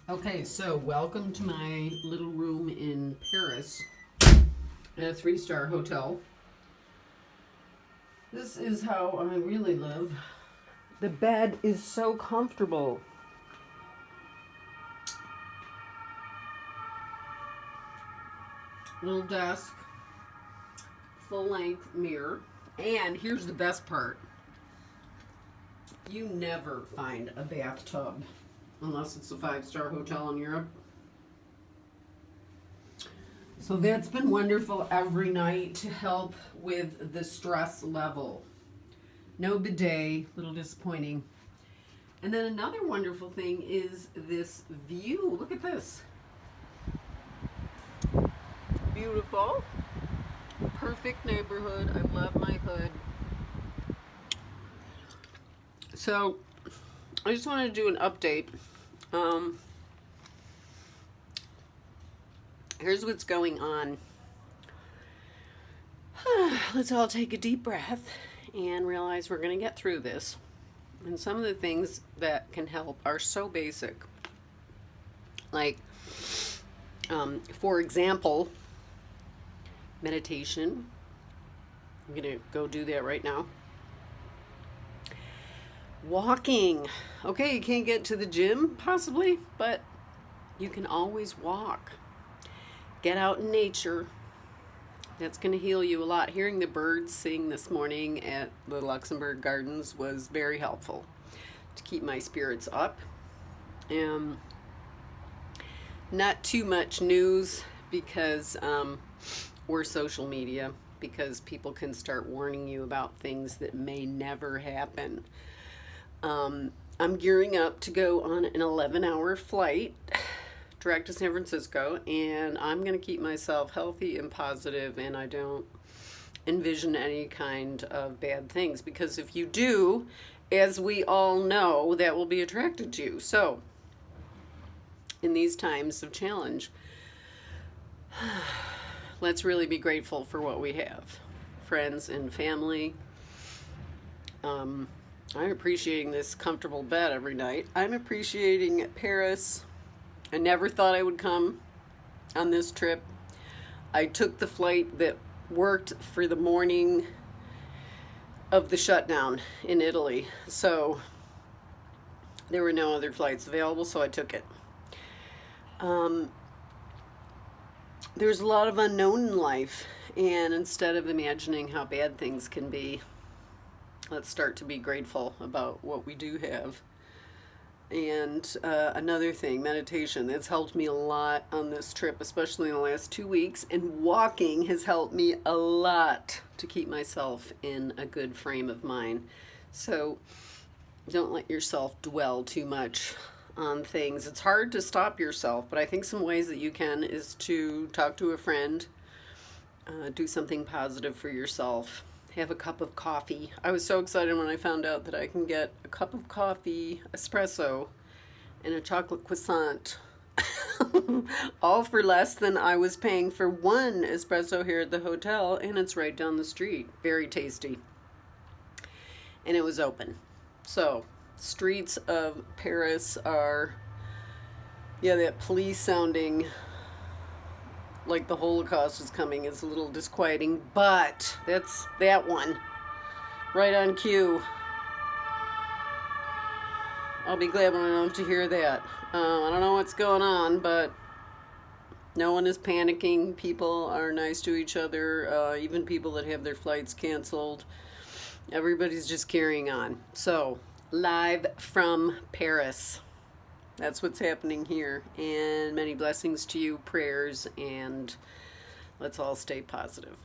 Okay, so welcome to my little room in Paris at a 3-star hotel. This is how I really live. The bed is so comfortable. Little desk, full-length mirror, and here's the best part. You never find a bathtub unless it's a 5-star hotel in Europe. So that's been wonderful every night to help with the stress level. No bidet, a little disappointing. And then another wonderful thing is this view. Look at this. Beautiful. Perfect neighborhood. I love my hood. So I just wanted to do an update. Here's what's going on. Let's all take a deep breath and realize we're going to get through this. And some of the things that can help are so basic. Like, for example, meditation. I'm going to go do that right now. Walking. Okay, you can't get to the gym, possibly, but you can always walk. Get out in nature. That's going to heal you a lot. Hearing the birds sing this morning at the Luxembourg Gardens was very helpful to keep my spirits up. Not too much news because we're social media, because people can start warning you about things that may never happen. I'm gearing up to go on an 11-hour flight direct to San Francisco, and I'm going to keep myself healthy and positive, and I don't envision any kind of bad things, because if you do, as we all know, that will be attracted to you. So in these times of challenge, let's really be grateful for what we have. Friends and family. I'm appreciating this comfortable bed every night. I'm appreciating Paris. I never thought I would come on this trip. I took the flight that worked for the morning of the shutdown in Italy. So there were no other flights available, so I took it. There's a lot of unknown in life, and instead of imagining how bad things can be, let's start to be grateful about what we do have. And another thing, meditation, that's helped me a lot on this trip, especially in the last 2 weeks. And walking has helped me a lot to keep myself in a good frame of mind. So don't let yourself dwell too much on things. It's hard to stop yourself, but I think some ways that you can is to talk to a friend, do something positive for yourself. Have a cup of coffee. I was so excited when I found out that I can get a cup of coffee, espresso, and a chocolate croissant, all for less than I was paying for one espresso here at the hotel, and it's right down the street. Very tasty. And it was open. So, streets of Paris are, that police sounding like the Holocaust is coming is a little disquieting, but that's that one. Right on cue. I'll be glad when I don't have to hear that. I don't know what's going on, but no one is panicking. People are nice to each other, even people that have their flights canceled. Everybody's just carrying on. So, live from Paris. That's what's happening here, and many blessings to you, prayers, and let's all stay positive.